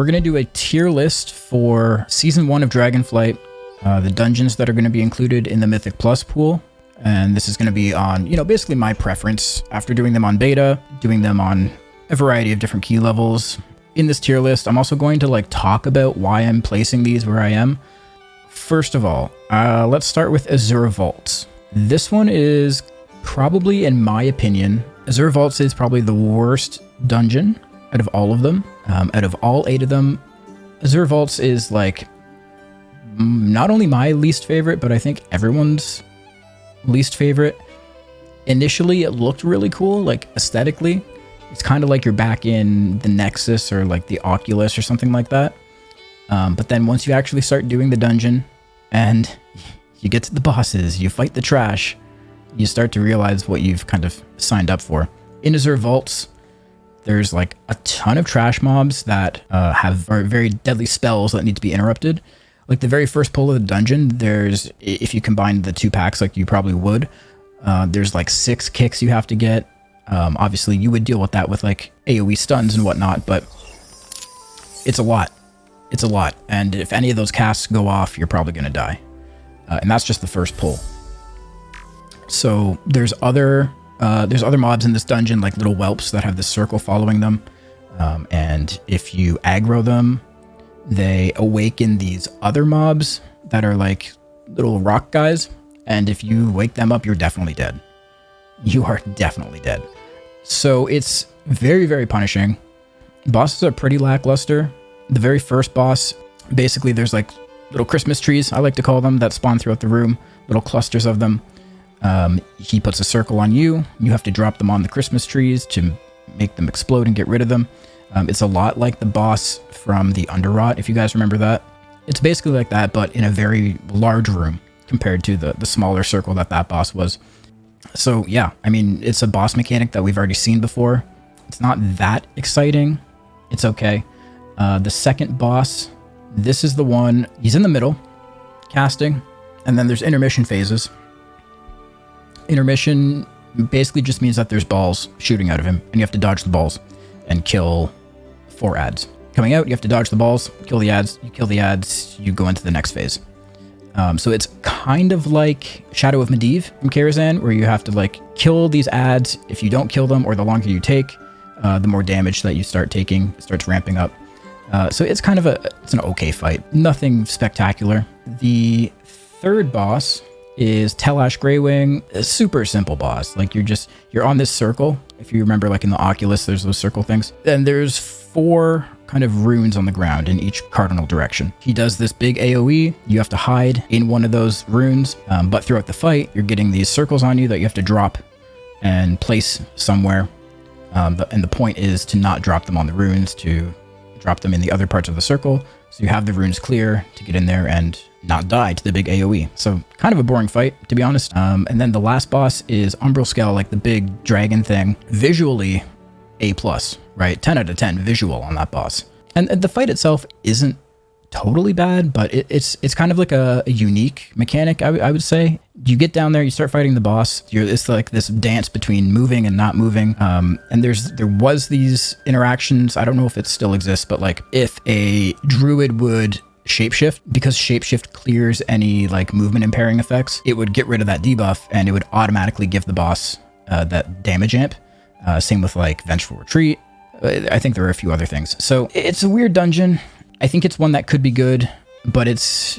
we're going to do a tier list for Season 1 of Dragonflight, the dungeons that are going to be included in the Mythic Plus pool. And this is going to be on, basically my preference after doing them on beta, doing them on a variety of different key levels. In this tier list, I'm also going to talk about why I'm placing these where I am. First of all, let's start with Azure Vaults. This one is probably, in my opinion, Azure Vaults is probably the worst dungeon out of all of them. Out of all 8 of them, Azure Vaults is not only my least favorite, but I think everyone's least favorite. Initially, it looked really cool, aesthetically. It's kind of like you're back in the Nexus or the Oculus or something like that. But then once you actually start doing the dungeon and you get to the bosses, you fight the trash, you start to realize what you've kind of signed up for. In Azure Vaults, there's a ton of trash mobs that have very deadly spells that need to be interrupted. The very first pull of the dungeon, if you combine the 2 packs like you probably would, there's 6 kicks you have to get. Obviously, you would deal with that with AoE stuns and whatnot, but it's a lot. It's a lot. And if any of those casts go off, you're probably going to die. And that's just the first pull. So there's other mobs in this dungeon, like little whelps that have this circle following them. And if you aggro them, they awaken these other mobs that are little rock guys. And if you wake them up, you're definitely dead. You are definitely dead. So it's very, very punishing. Bosses are pretty lackluster. The very first boss, basically there's little Christmas trees, I like to call them, that spawn throughout the room, little clusters of them. He puts a circle on you. You have to drop them on the Christmas trees to make them explode and get rid of them. It's a lot like the boss from the Underrot, if you guys remember that. It's basically like that, but in a very large room compared to the smaller circle that boss was. So yeah, I mean, it's a boss mechanic that we've already seen before. It's not that exciting. It's okay. The second boss, this is the one, he's in the middle, casting, and then there's intermission phases. Intermission basically just means that there's balls shooting out of him, and you have to dodge the balls and kill 4 ads. Coming out, you have to dodge the balls, kill the ads, you kill the ads, you go into the next phase. So it's kind of like Shadow of Medivh from Karazhan, where you have to kill these ads. If you don't kill them, or the longer you take, the more damage that you start taking starts ramping up. So it's kind of it's an okay fight. Nothing spectacular. The third boss is Telash Greywing. A super simple boss. You're on this circle. If you remember, in the Oculus, there's those circle things. And there's 4 kind of runes on the ground in each cardinal direction. He does this big AoE. You have to hide in one of those runes. But throughout the fight, you're getting these circles on you that you have to drop and place somewhere. And the point is to not drop them on the runes, to drop them in the other parts of the circle, so you have the runes clear to get in there and not die to the big AoE. So kind of a boring fight, to be honest. And then the last boss is Umbral Skell, the big dragon thing. Visually, A+, right? 10 out of 10 visual on that boss. And the fight itself isn't totally bad, but it's kind of a unique mechanic, I would say. You get down there, you start fighting the boss. It's this dance between moving and not moving. And there was these interactions. I don't know if it still exists, but if a druid would shapeshift, because shapeshift clears any movement impairing effects, it would get rid of that debuff and it would automatically give the boss that damage amp. Same with Vengeful Retreat. I think there are a few other things. So it's a weird dungeon. I think it's one that could be good, but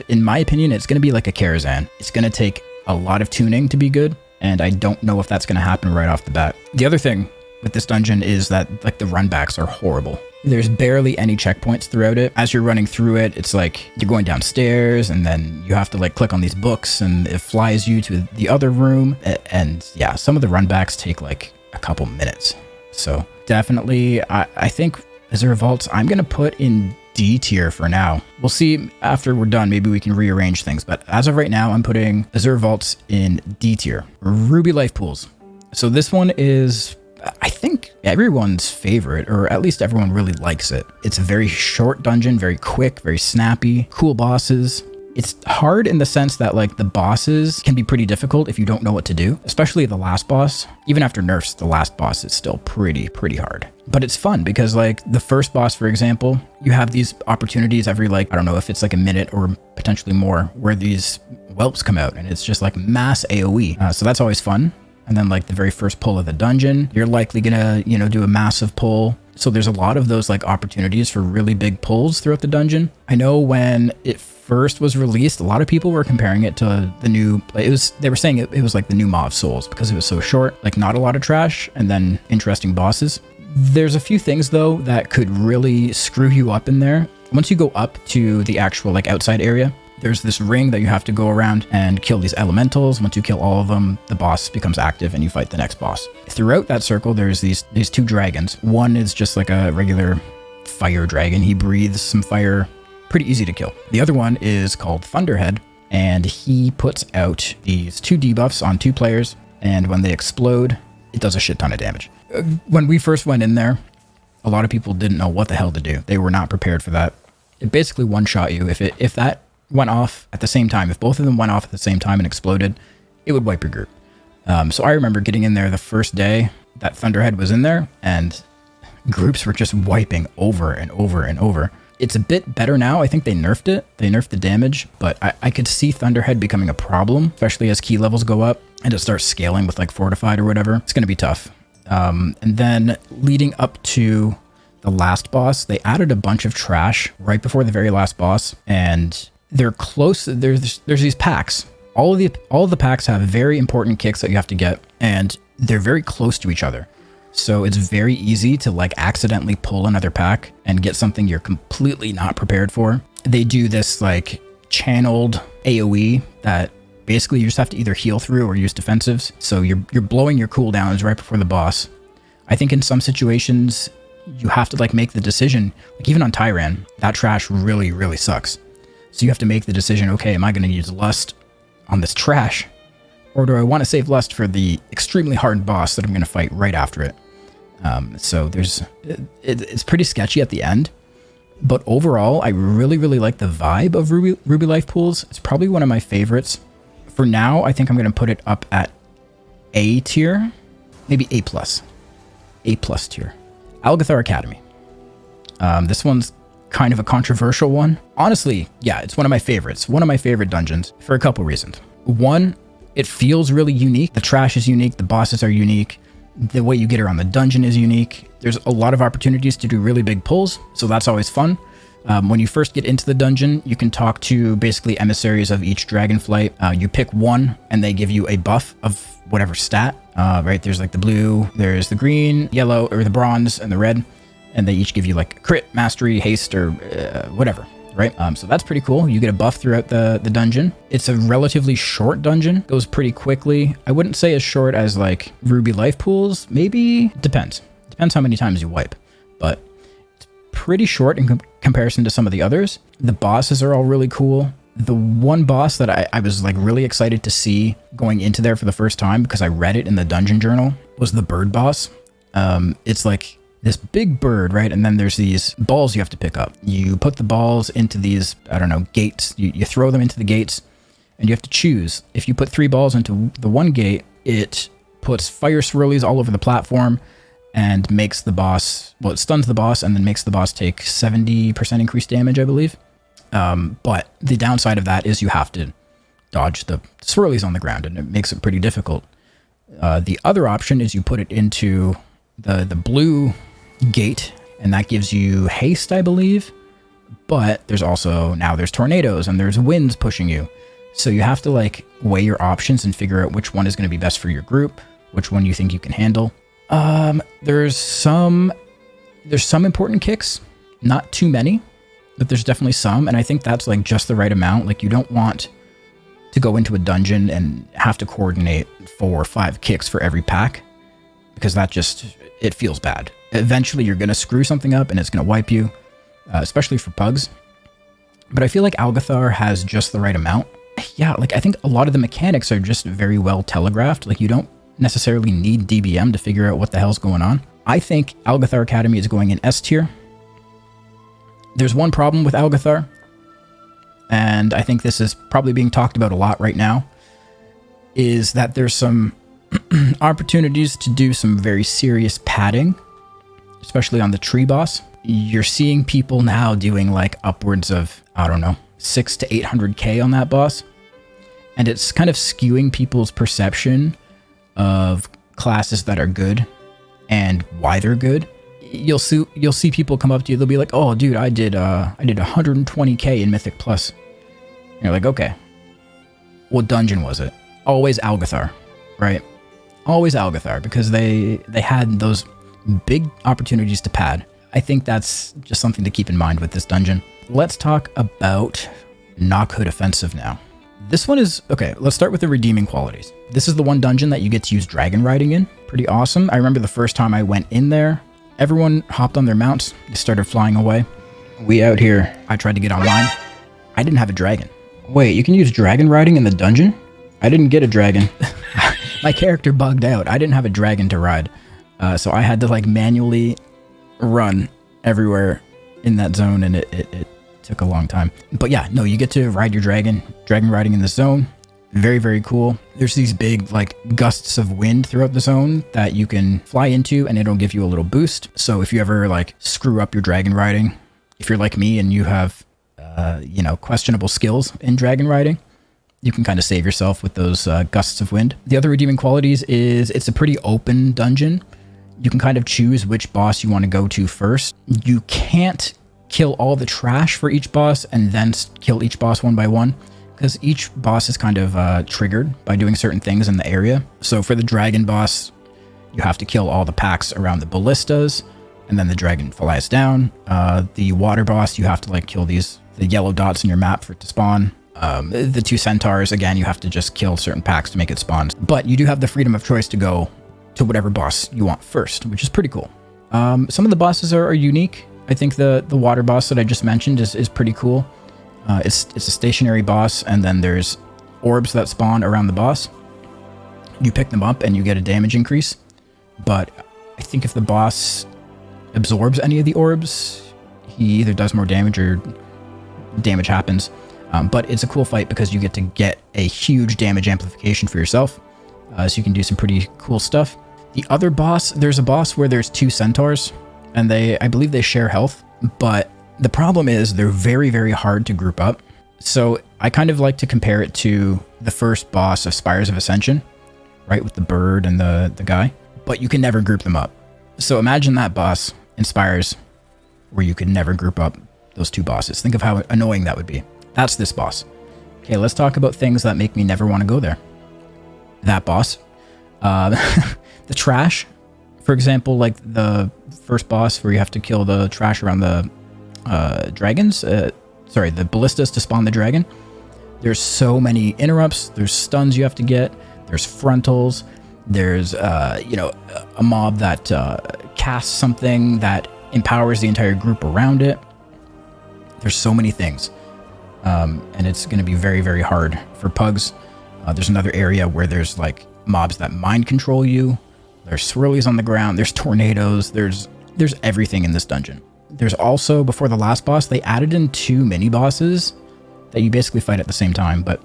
in my opinion, it's going to be like a Karazhan. It's going to take a lot of tuning to be good, and I don't know if that's going to happen right off the bat. The other thing with this dungeon is that the runbacks are horrible. There's barely any checkpoints throughout it. As you're running through it, it's you're going downstairs, and then you have to click on these books, and it flies you to the other room. And yeah, some of the runbacks take a couple minutes. So definitely, I think Azure Vaults, I'm going to put in D tier for now. We'll see after we're done. Maybe we can rearrange things. But as of right now, I'm putting Azure Vaults in D tier. Ruby Life Pools. So this one is, I think, everyone's favorite, or at least everyone really likes it. It's a very short dungeon, very quick, very snappy, cool bosses. It's hard in the sense that like the bosses can be pretty difficult if you don't know what to do, especially the last boss. Even after nerfs, the last boss is still pretty hard. But it's fun because like the first boss, for example, you have these opportunities every like, I don't know if it's like a minute or potentially more, where these whelps come out and it's just like mass AoE. So that's always fun. And then like the very first pull of the dungeon, you're likely gonna, you know, do a massive pull. So there's a lot of those like opportunities for really big pulls throughout the dungeon. I know when it first was released, a lot of people were comparing it to the new, they were saying it was like the new Maw of Souls because it was so short, like not a lot of trash and then interesting bosses. There's a few things though that could really screw you up in there. Once you go up to the actual like outside area, there's this ring that you have to go around and kill these elementals. Once you kill all of them, the boss becomes active and you fight the next boss. Throughout that circle, there's these two dragons. One is just like a regular fire dragon. He breathes some fire, pretty easy to kill. The other one is called Thunderhead, and he puts out these 2 debuffs on 2 players, and when they explode, it does a shit ton of damage. When we first went in there, a lot of people didn't know what the hell to do. They were not prepared for that. It basically one-shot you. If that went off at the same time, if both of them went off at the same time and exploded, it would wipe your group. So I remember getting in there the first day that Thunderhead was in there, and groups were just wiping over and over and over. It's a bit better now. I think they nerfed it. They nerfed the damage, but I could see Thunderhead becoming a problem, especially as key levels go up and it starts scaling with like Fortified or whatever. It's going to be tough. And then leading up to the last boss, they added a bunch of trash right before the very last boss, and they're close. There's these packs. All of the packs have very important kicks that you have to get, and they're very close to each other. So it's very easy to like accidentally pull another pack and get something you're completely not prepared for. They do this like channeled AoE that basically you just have to either heal through or use defensives. So you're blowing your cooldowns right before the boss. I think in some situations you have to like make the decision, like even on Tyran, that trash really sucks. So you have to make the decision, okay, am I going to use Lust on this trash? Or do I want to save Lust for the extremely hard boss that I'm going to fight right after it? So it's pretty sketchy at the end. But overall, I really like the vibe of Ruby Life pools. It's probably one of my favorites. For now, I think I'm going to put it up at A tier, maybe A+. A+ tier. Algathar Academy. This one's kind of a controversial one. Honestly, yeah, it's one of my favorites. One of my favorite dungeons for a couple reasons. One, it feels really unique. The trash is unique. The bosses are unique. The way you get around the dungeon is unique. There's a lot of opportunities to do really big pulls, so that's always fun. When you first get into the dungeon, you can talk to basically emissaries of each Dragonflight. You pick one, and they give you a buff of whatever stat. Right? There's like the blue, there's the green, yellow, or the bronze, and the red. And they each give you like crit, mastery, haste, or whatever, right? So that's pretty cool. You get a buff throughout the dungeon. It's a relatively short dungeon. Goes pretty quickly. I wouldn't say as short as like Ruby Life pools. Maybe. Depends. Depends how many times you wipe. But it's pretty short in comparison to some of the others. The bosses are all really cool. The one boss that I was like really excited to see going into there for the first time, because I read it in the dungeon journal, was the bird boss. It's like this big bird, right? And then there's these balls you have to pick up. You put the balls into these, I don't know, gates. You throw them into the gates, and you have to choose. If you put 3 balls into the one gate, it puts fire swirlies all over the platform and makes the boss, well, it stuns the boss and then makes the boss take 70% increased damage, I believe. But the downside of that is you have to dodge the swirlies on the ground, and it makes it pretty difficult. The other option is you put it into the blue gate, and that gives you haste, I believe. But there's also, now there's tornadoes and there's winds pushing you. So you have to like weigh your options and figure out which one is going to be best for your group, which one you think you can handle. There's some important kicks, not too many, but there's definitely some. And I think that's like just the right amount. Like you don't want to go into a dungeon and have to coordinate 4 or 5 kicks for every pack, because that just, it feels bad. Eventually you're going to screw something up and it's going to wipe you, especially for pugs. But I feel like Algathar has just the right amount. Yeah, like I think a lot of the mechanics are just very well telegraphed. Like you don't necessarily need DBM to figure out what the hell's going on. I think Algathar Academy is going in S tier. There's one problem with Algathar. and I think this is probably being talked about a lot right now, is that there's some opportunities to do some very serious padding, especially on the tree boss. You're seeing people now doing like upwards of, I don't know, 600 to 800k on that boss. And it's kind of skewing people's perception of classes that are good and why they're good. You'll see people come up to you, they'll be like, "Oh dude, I did 120k in Mythic Plus." And you're like, "Okay. What dungeon was it?" Always Algathar, right? Always Algathar, because they had those big opportunities to pad. I think that's just something to keep in mind with this dungeon. Let's talk about Nokhud Offensive now. This one is, okay, let's start with the redeeming qualities. This is the one dungeon that you get to use dragon riding in. Pretty awesome. I remember the first time I went in there, everyone hopped on their mounts, they started flying away. We out here, I tried to get online. I didn't have a dragon. Wait, you can use dragon riding in the dungeon? I didn't get a dragon. My character bugged out. I didn't have a dragon to ride. So I had to like manually run everywhere in that zone, and it took a long time. But yeah, no, you get to ride your dragon riding in the zone. Very, very cool. There's these big like gusts of wind throughout the zone that you can fly into, and it'll give you a little boost. So if you ever like screw up your dragon riding, if you're like me and you have, questionable skills in dragon riding, you can kind of save yourself with those gusts of wind. The other redeeming qualities is it's a pretty open dungeon. You can kind of choose which boss you want to go to first. You can't kill all the trash for each boss and then kill each boss one by one, because each boss is kind of triggered by doing certain things in the area. So for the dragon boss, you have to kill all the packs around the ballistas, and then the dragon flies down. The water boss, you have to like kill the yellow dots in your map for it to spawn. The two centaurs, again, you have to just kill certain packs to make it spawn. But you do have the freedom of choice to go to whatever boss you want first, which is pretty cool. Some of the bosses are unique. I think the water boss that I just mentioned is pretty cool. It's a stationary boss, and then there's orbs that spawn around the boss. You pick them up and you get a damage increase. But I think if the boss absorbs any of the orbs, he either does more damage or damage happens. But it's a cool fight because you get to get a huge damage amplification for yourself. So you can do some pretty cool stuff. The other boss, there's a boss where there's two centaurs, and I believe they share health, but the problem is they're very, very hard to group up. So I kind of like to compare it to the first boss of Spires of Ascension, right? With the bird and the guy, but you can never group them up. So imagine that boss in Spires where you could never group up those two bosses. Think of how annoying that would be. That's this boss. Okay, let's talk about things that make me never want to go there. That boss. The trash, for example, like the first boss where you have to kill the trash around the dragons. The ballistas to spawn the dragon. There's so many interrupts. There's stuns you have to get. There's frontals. There's, a mob that casts something that empowers the entire group around it. There's so many things. And it's going to be very, very hard for pugs. There's another area where there's like mobs that mind control you. There's swirlies on the ground. There's tornadoes. There's everything in this dungeon. There's also, before the last boss, they added in 2 mini bosses that you basically fight at the same time, but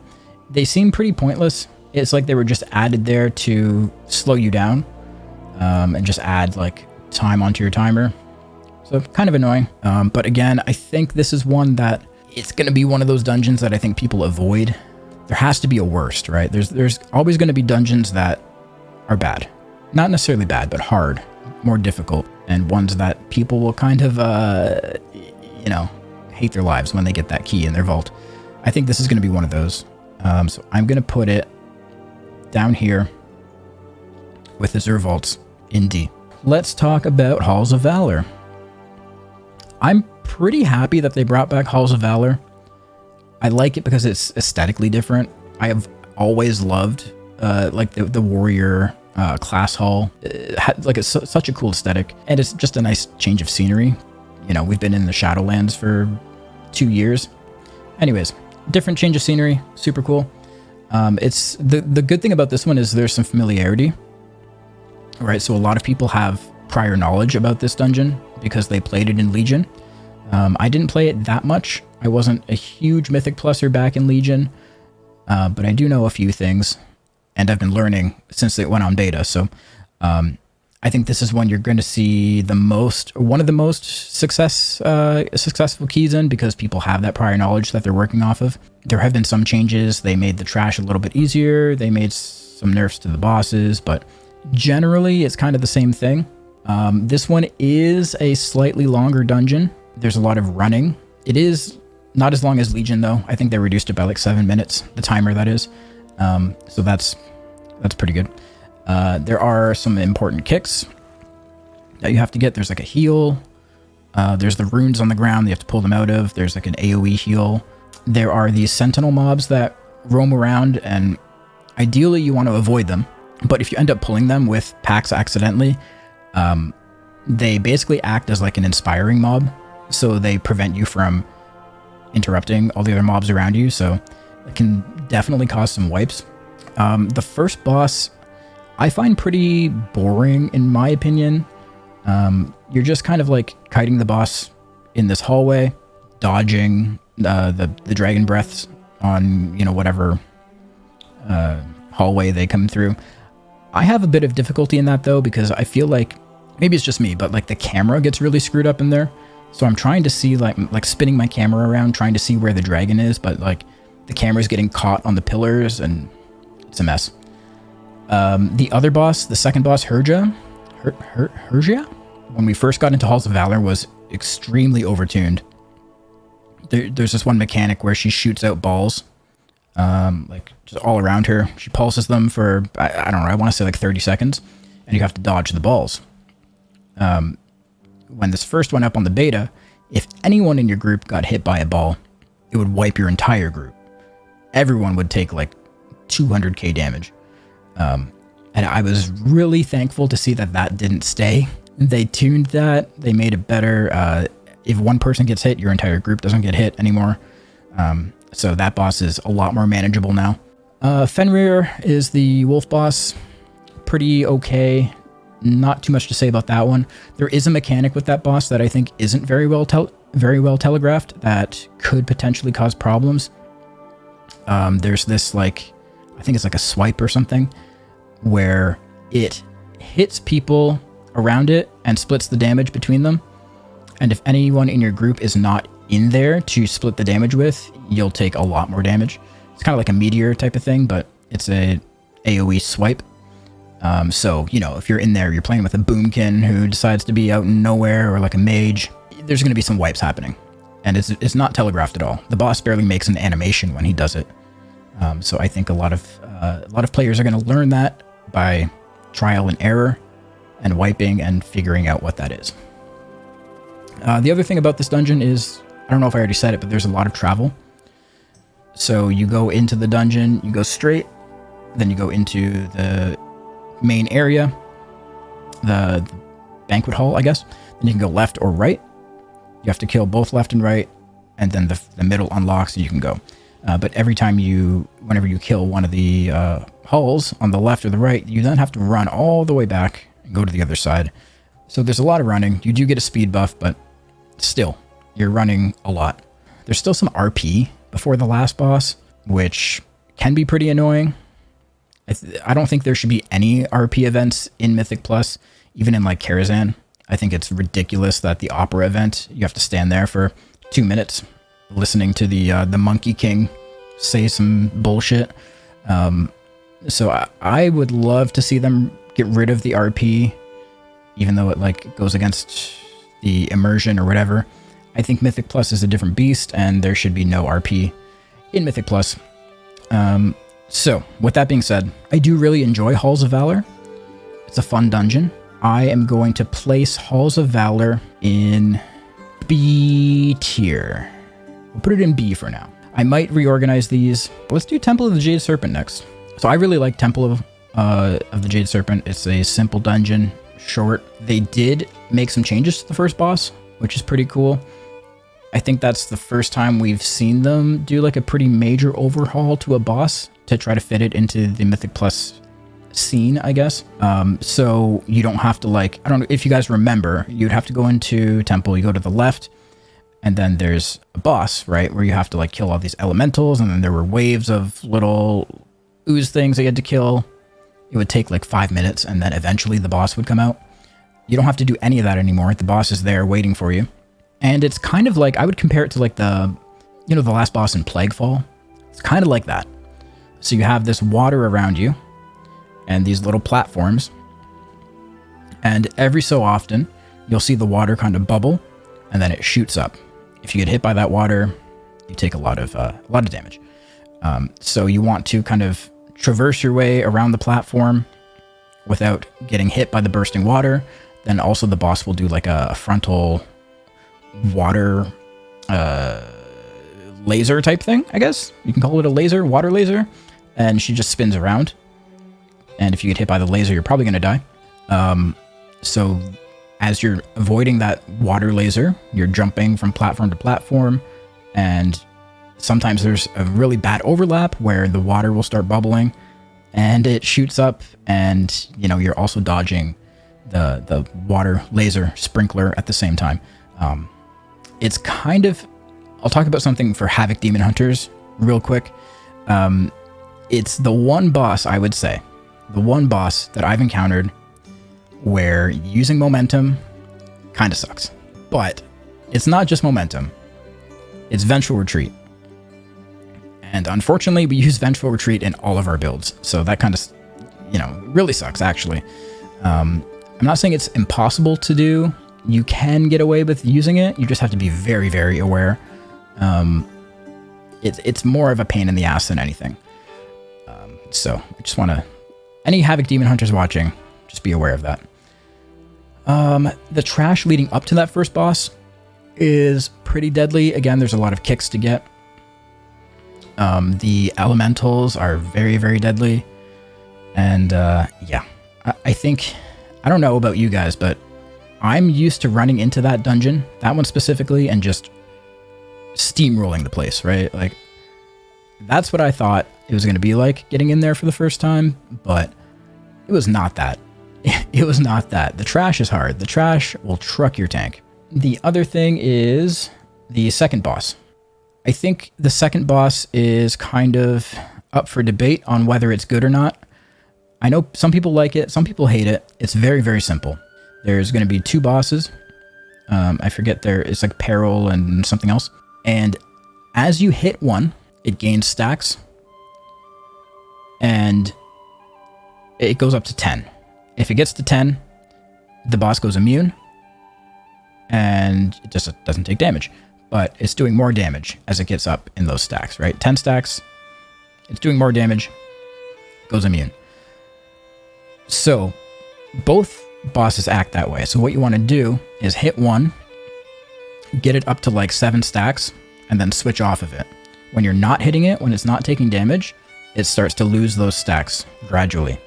they seem pretty pointless. It's like they were just added there to slow you down, and just add like time onto your timer. So kind of annoying. But again, I think this is one that it's going to be one of those dungeons that I think people avoid. There has to be a worst, right? There's always going to be dungeons that are bad. Not necessarily bad, but hard, more difficult, and ones that people will kind of, hate their lives when they get that key in their vault. I think this is going to be one of those. So I'm going to put it down here with Azure Vaults in D. Let's talk about Halls of Valor. I'm pretty happy that they brought back Halls of Valor. I like it because it's aesthetically different. I have always loved the warrior class hall. It's such a cool aesthetic, and it's just a nice change of scenery. We've been in the Shadowlands for 2 years. Anyways, different change of scenery, super cool. It's the good thing about this one is there's some familiarity. All right, so a lot of people have prior knowledge about this dungeon because they played it in Legion. I didn't play it that much. I wasn't a huge Mythic Pluser back in Legion, but I do know a few things, and I've been learning since it went on beta. So I think this is one you're going to see one of the most successful keys in, because people have that prior knowledge that they're working off of. There have been some changes. They made the trash a little bit easier. They made some nerfs to the bosses, but generally it's kind of the same thing. This one is a slightly longer dungeon. There's a lot of running. It is not as long as Legion though. I think they reduced it by like 7 minutes, the timer that is. So that's pretty good. There are some important kicks that you have to get. There's like a heal. There's the runes on the ground that you have to pull them out of. There's like an AoE heal. There are these sentinel mobs that roam around, and ideally you want to avoid them. But if you end up pulling them with packs accidentally, they basically act as like an inspiring mob. So they prevent you from interrupting all the other mobs around you. So it can definitely cause some wipes. The first boss I find pretty boring in my opinion. You're just kind of like kiting the boss in this hallway, dodging the dragon breaths on, whatever hallway they come through. I have a bit of difficulty in that though, because I feel like, maybe it's just me, but like the camera gets really screwed up in there. So I'm trying to see like spinning my camera around, trying to see where the dragon is, but like the camera's getting caught on the pillars and it's a mess. The other boss, the second boss, Herja, when we first got into Halls of Valor, was extremely overtuned. There's this one mechanic where she shoots out balls, like just all around her. She pulses them for, I don't know, I want to say like 30 seconds, and you have to dodge the balls. When this first went up on the beta, if anyone in your group got hit by a ball, it would wipe your entire group. Everyone would take like 200k damage. And I was really thankful to see that didn't stay. They tuned that. They made it better. If one person gets hit, your entire group doesn't get hit anymore. So that boss is a lot more manageable now. Fenrir is the wolf boss. Pretty okay. Not too much to say about that one. There is a mechanic with that boss that I think isn't very well telegraphed that could potentially cause problems. There's this like, I think it's like a swipe or something, where it hits people around it and splits the damage between them. And if anyone in your group is not in there to split the damage with, you'll take a lot more damage. It's kind of like a meteor type of thing, but it's a AoE swipe. So, if you're in there, you're playing with a boomkin who decides to be out in nowhere, or like a mage, there's going to be some wipes happening. And it's not telegraphed at all. The boss barely makes an animation when he does it. So I think a lot of players are going to learn that by trial and error and wiping and figuring out what that is. The other thing about this dungeon is, I don't know if I already said it, but there's a lot of travel. So you go into the dungeon, you go straight, then you go into the main area, the banquet hall, I guess. Then you can go left or right. You have to kill both left and right, and then the middle unlocks and you can go. But every time whenever you kill one of the halls on the left or the right, you then have to run all the way back and go to the other side. So there's a lot of running. You do get a speed buff, but still, you're running a lot. There's still some RP before the last boss, which can be pretty annoying. I don't think there should be any RP events in Mythic Plus, even in like Karazhan. I think it's ridiculous that the opera event, you have to stand there for 2 minutes listening to the Monkey King say some bullshit. So I would love to see them get rid of the RP, even though it like goes against the immersion or whatever. I think Mythic Plus is a different beast, and there should be no RP in Mythic Plus. So with that being said, I do really enjoy Halls of Valor. It's a fun dungeon. I am going to place Halls of Valor in B tier. We'll put it in B for now. I might reorganize these. Let's do Temple of the Jade Serpent next. So I really like Temple of the Jade Serpent. It's a simple dungeon, short. They did make some changes to the first boss, which is pretty cool. I think that's the first time we've seen them do like a pretty major overhaul to a boss to try to fit it into the Mythic Plus scene, I guess. So you don't have to like, I don't know if you guys remember, you'd have to go into Temple, you go to the left, And then there's a boss, right, where you have to like kill all these elementals, and then there were waves of little ooze things that you had to kill. It would take like 5 minutes, and then eventually the boss would come out. You don't have to do any of that anymore. The boss is there waiting for you. And it's kind of like, I would compare it to like the last boss in Plaguefall. It's kind of like that. So you have this water around you and these little platforms. And every so often, you'll see the water kind of bubble, and then it shoots up. If you get hit by that water, you take a lot of damage. So you want to kind of traverse your way around the platform without getting hit by the bursting water. Then also the boss will do like a frontal water laser type thing, I guess. You can call it a laser, water laser. And she just spins around. And if you get hit by the laser, you're probably going to die. So as you're avoiding that water laser, you're jumping from platform to platform. And sometimes there's a really bad overlap where the water will start bubbling and it shoots up, and you're also dodging the water laser sprinkler at the same time. It's kind of, I'll talk about something for Havoc Demon Hunters real quick. It's the one boss, I would say, the one boss that I've encountered where using momentum kind of sucks. But it's not just momentum, it's Vengeful Retreat. And unfortunately, we use Vengeful Retreat in all of our builds. So that kind of, really sucks, actually. I'm not saying it's impossible to do. You can get away with using it. You just have to be very, very aware. It's more of a pain in the ass than anything. So I just want to, any Havoc Demon Hunters watching, just be aware of that. The trash leading up to that first boss is pretty deadly. Again, there's a lot of kicks to get. The elementals are very, very deadly. And yeah, I think, I don't know about you guys, but I'm used to running into that dungeon, that one specifically, and just steamrolling the place, right? Like, that's what I thought it was going to be like getting in there for the first time, but it was not that. It was not that. The trash is hard. The trash will truck your tank. The other thing is the second boss. I think the second boss is kind of up for debate on whether it's good or not. I know some people like it, some people hate it. It's very, very simple. There's going to be two bosses. I forget it's like Peril and something else. And as you hit one, it gains stacks. And it goes up to 10. If it gets to 10, the boss goes immune. And it just doesn't take damage. But it's doing more damage as it gets up in those stacks, right? 10 stacks, it's doing more damage, goes immune. So both bosses act that way. So what you want to do is hit one, get it up to like 7 stacks, and then switch off of it. When you're not hitting it, when it's not taking damage, it starts to lose those stacks gradually.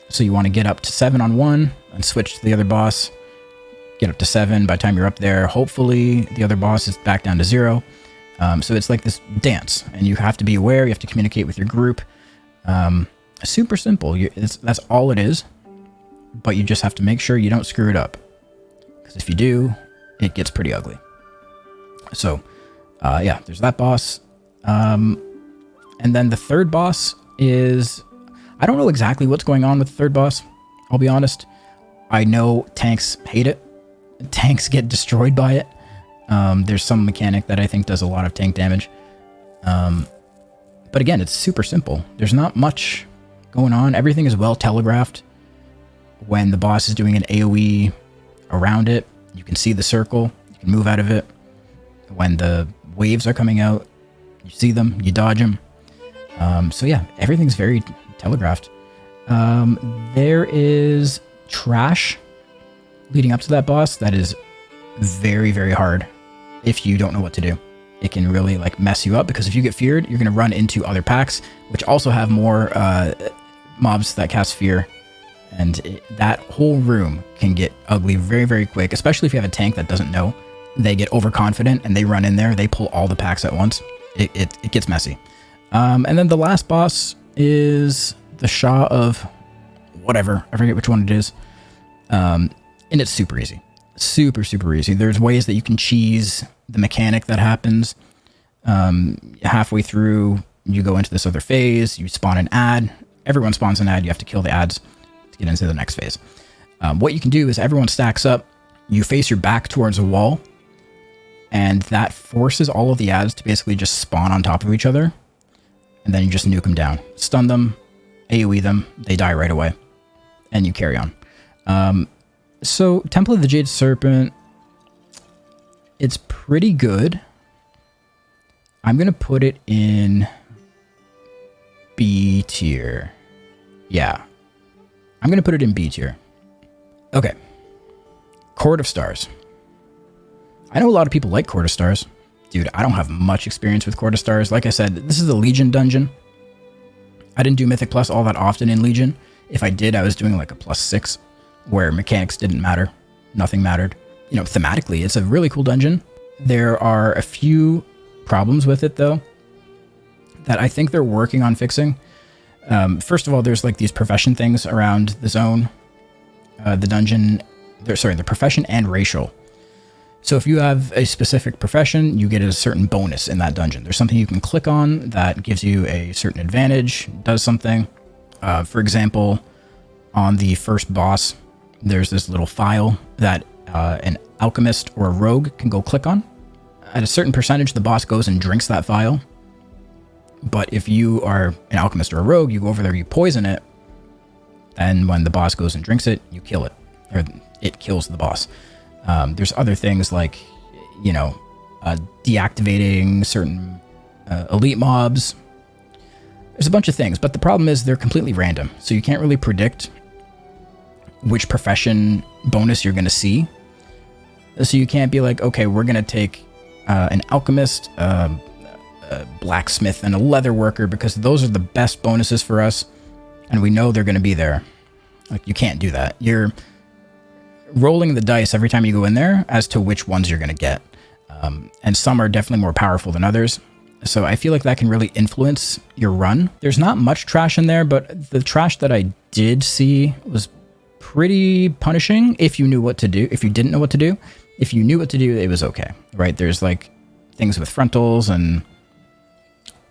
So you want to get up to 7 on one and switch to the other boss. Get up to 7. By the time you're up there, hopefully the other boss is back down to 0. So it's like this dance, and you have to be aware. You have to communicate with your group. Super simple. That's all it is. But you just have to make sure you don't screw it up, because if you do, it gets pretty ugly. So, yeah, there's that boss. And then the third boss is, I don't know exactly what's going on with the third boss. I'll be honest. I know tanks hate it. Tanks get destroyed by it. There's some mechanic that I think does a lot of tank damage. But again, it's super simple. There's not much going on. Everything is well telegraphed. When the boss is doing an AoE around it, you can see the circle. You can move out of it. When the waves are coming out, you see them, you dodge them. So yeah, everything's very telegraphed. There is trash leading up to that boss that is very, very hard if you don't know what to do. It can really like mess you up, because if you get feared, you're going to run into other packs, which also have more mobs that cast fear. And that whole room can get ugly very, very quick, especially if you have a tank that doesn't know. They get overconfident and they run in there. They pull all the packs at once. It gets messy. And then the last boss is the Shah of whatever. I forget which one it is. And it's super easy. Super, super easy. There's ways that you can cheese the mechanic that happens. Halfway through, you go into this other phase, you spawn an ad. Everyone spawns an ad, you have to kill the ads to get into the next phase. What you can do is everyone stacks up, you face your back towards a wall, and that forces all of the ads to basically just spawn on top of each other, and then you just nuke them down. Stun them, AoE them, they die right away, and you carry on. So, Temple of the Jade Serpent, it's pretty good. I'm going to put it in B tier. Yeah. I'm going to put it in B tier. Okay. Court of Stars. I know a lot of people like Court of Stars. Dude, I don't have much experience with Court of Stars. Like I said, this is the Legion dungeon. I didn't do Mythic Plus all that often in Legion. If I did, I was doing like a +6, where mechanics didn't matter. Nothing mattered. You know, thematically, it's a really cool dungeon. There are a few problems with it, though, that I think they're working on fixing. First of all, there's like these profession things around the zone, the dungeon. The profession and racial. So if you have a specific profession, you get a certain bonus in that dungeon. There's something you can click on that gives you a certain advantage, does something. For example, on the first boss, there's this little file that an alchemist or a rogue can go click on. At a certain percentage, the boss goes and drinks that file. But if you are an alchemist or a rogue, you go over there, you poison it, and when the boss goes and drinks it, you kill it. Or it kills the boss. There's other things like, you know, deactivating certain elite mobs. There's a bunch of things, but the problem is they're completely random. So you can't really predict which profession bonus you're going to see. So you can't be like, okay, we're going to take an alchemist, a blacksmith, and a leather worker because those are the best bonuses for us, and we know they're going to be there. Like, you can't do that. You're rolling the dice every time you go in there as to which ones you're going to get. And some are definitely more powerful than others. So I feel like that can really influence your run. There's not much trash in there, but the trash that I did see was pretty punishing if you knew what to do. If you didn't know what to do, if you knew what to do, it was okay, right? There's like things with frontals and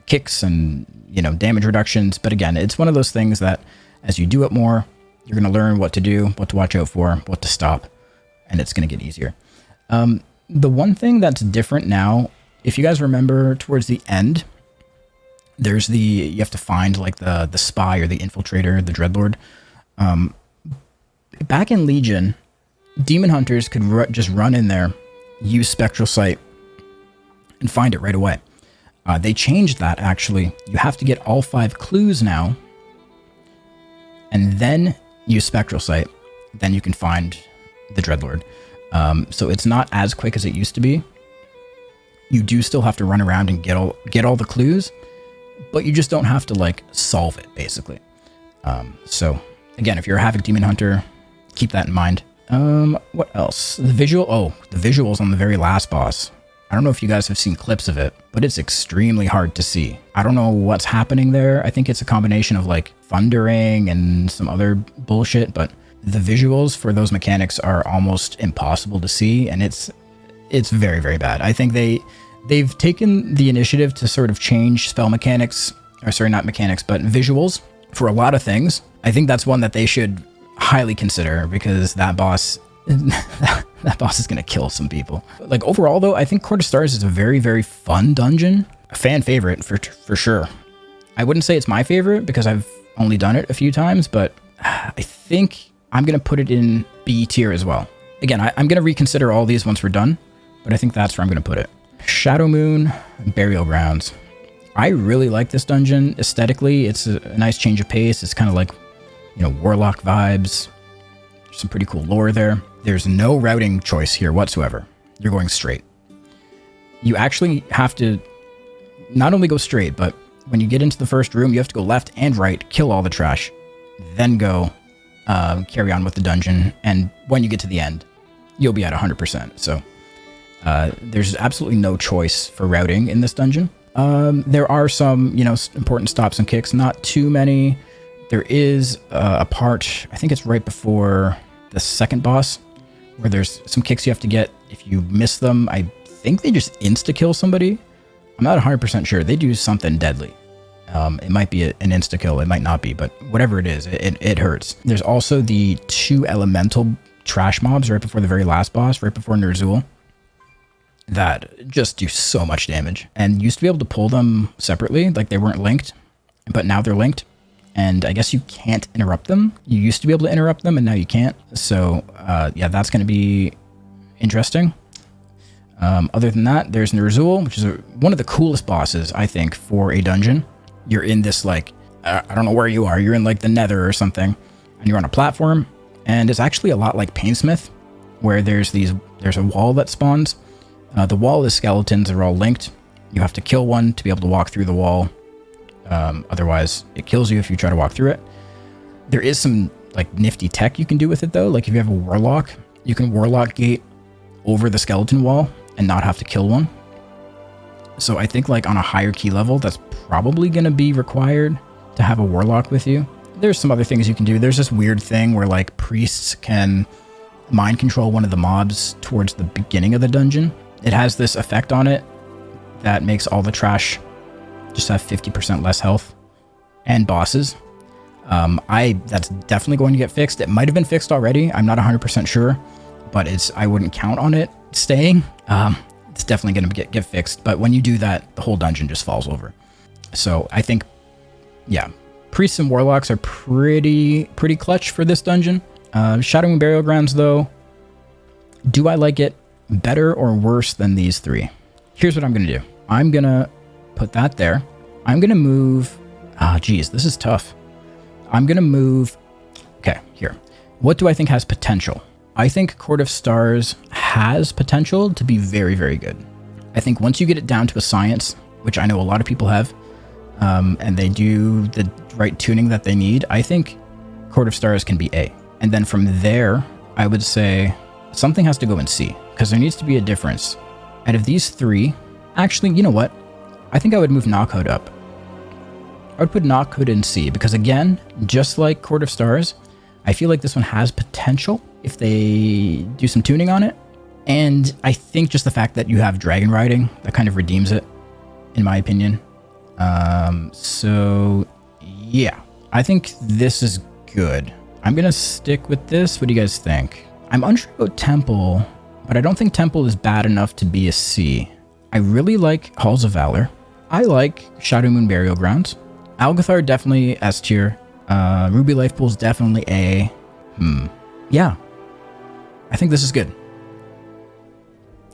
kicks and, you know, damage reductions. But again, it's one of those things that as you do it more, you're going to learn what to do, what to watch out for, what to stop, and it's going to get easier. The one thing that's different now, if you guys remember towards the end, there's you have to find like the spy or the infiltrator, the dreadlord. Back in Legion, demon hunters could just run in there, use spectral sight, and find it right away. They changed that, actually. You have to get all 5 clues now, and then use spectral sight. Then you can find the dreadlord. So it's not as quick as it used to be. You do still have to run around and get all the clues, but you just don't have to like solve it, basically. So again, if you're a Havoc Demon Hunter, keep that in mind. What else? The visuals on the very last boss. I don't know if you guys have seen clips of it, but it's extremely hard to see. I don't know what's happening there. I think it's a combination of like thundering and some other bullshit, but the visuals for those mechanics are almost impossible to see, and it's very, very bad. I think they've taken the initiative to sort of change spell mechanics, or sorry, not mechanics, but visuals for a lot of things. I think that's one that they should highly consider, because that boss that boss is going to kill some people. Like, overall, though, I think Court of Stars is a very, very fun dungeon. A fan favorite, for sure. I wouldn't say it's my favorite, because I've only done it a few times, but I think I'm going to put it in B tier as well. Again, I'm going to reconsider all these once we're done, but I think that's where I'm going to put it. Shadow Moon, Burial Grounds. I really like this dungeon aesthetically. It's a nice change of pace. It's kind of like, you know, Warlock vibes. There's some pretty cool lore there. There's no routing choice here whatsoever. You're going straight. You actually have to not only go straight, but when you get into the first room, you have to go left and right, kill all the trash, then go carry on with the dungeon. And when you get to the end, you'll be at 100%. So there's absolutely no choice for routing in this dungeon. There are some, you know, important stops and kicks, not too many. There is a part, I think it's right before the second boss, where there's some kicks you have to get. If you miss them, I think they just insta-kill somebody. I'm not 100% sure. They do something deadly. It might be an insta-kill, it might not be, but whatever it is, it hurts. There's also the 2 elemental trash mobs right before the very last boss, right before Ner'zhul, that just do so much damage. And used to be able to pull them separately, like they weren't linked, but now they're linked. And I guess you can't interrupt them. You used to be able to interrupt them, and now you can't. So yeah, that's going to be interesting. Other than that, there's Ner'zhul, which is one of the coolest bosses, I think, for a dungeon. You're in this, like, I don't know where you are. You're in, like, the Nether or something, and you're on a platform. And it's actually a lot like Painsmith, where there's a wall that spawns. The wall is skeletons. They're all linked. You have to kill one to be able to walk through the wall. Otherwise, it kills you if you try to walk through it. There is some, like, nifty tech you can do with it, though. Like, if you have a Warlock, you can Warlock gate over the skeleton wall and not have to kill one. So I think, like, on a higher key level, that's probably going to be required to have a Warlock with you. There's some other things you can do. There's this weird thing where, like, priests can mind control one of the mobs towards the beginning of the dungeon. It has this effect on it that makes all the trash just have 50% less health, and bosses. That's definitely going to get fixed. It might have been fixed already. I'm not 100% sure, but I wouldn't count on it staying. It's definitely going to get fixed. But when you do that, the whole dungeon just falls over. So I think, yeah, priests and warlocks are pretty clutch for this dungeon. Shadowing Burial Grounds, though, do I like it better or worse than these 3? Here's what I'm going to do. I'm going to put that there. I'm going to move... geez, this is tough. I'm going to move... Okay, here. What do I think has potential? I think Court of Stars has potential to be very, very good. I think once you get it down to a science, which I know a lot of people have, and they do the right tuning that they need, I think Court of Stars can be A. And then from there, I would say something has to go in C, because there needs to be a difference. Out of these 3, actually, you know what? I think I would move Nokhud up. I would put Nokhud in C, because again, just like Court of Stars, I feel like this one has potential if they do some tuning on it. And I think just the fact that you have dragon riding, that kind of redeems it, in my opinion. So yeah, I think this is good. I'm going to stick with this. What do you guys think? I'm unsure about Temple, but I don't think Temple is bad enough to be a C. I really like Halls of Valor. I like Shadow Moon Burial Grounds. Algathar definitely S tier. Ruby Life Pool's definitely A. Yeah. I think this is good.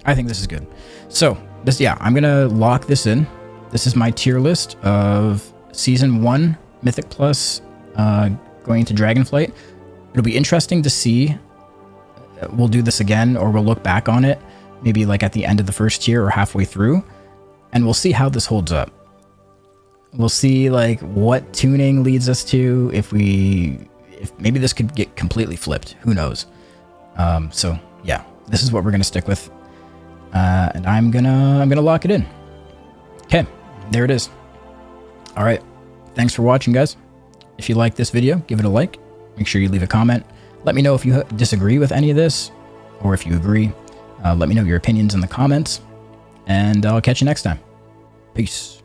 I think this is good. So, yeah, I'm going to lock this in. This is my tier list of Season 1 Mythic Plus going to Dragonflight. It'll be interesting to see. We'll do this again, or we'll look back on it, maybe like at the end of the first tier or halfway through, and we'll see how this holds up. We'll see like what tuning leads us to, if maybe this could get completely flipped. Who knows? So yeah, this is what we're gonna stick with, and I'm gonna lock it in. Okay, there it is. All right, thanks for watching, guys. If you like this video, give it a like. Make sure you leave a comment. Let me know if you disagree with any of this, or if you agree. Let me know your opinions in the comments, and I'll catch you next time. Peace.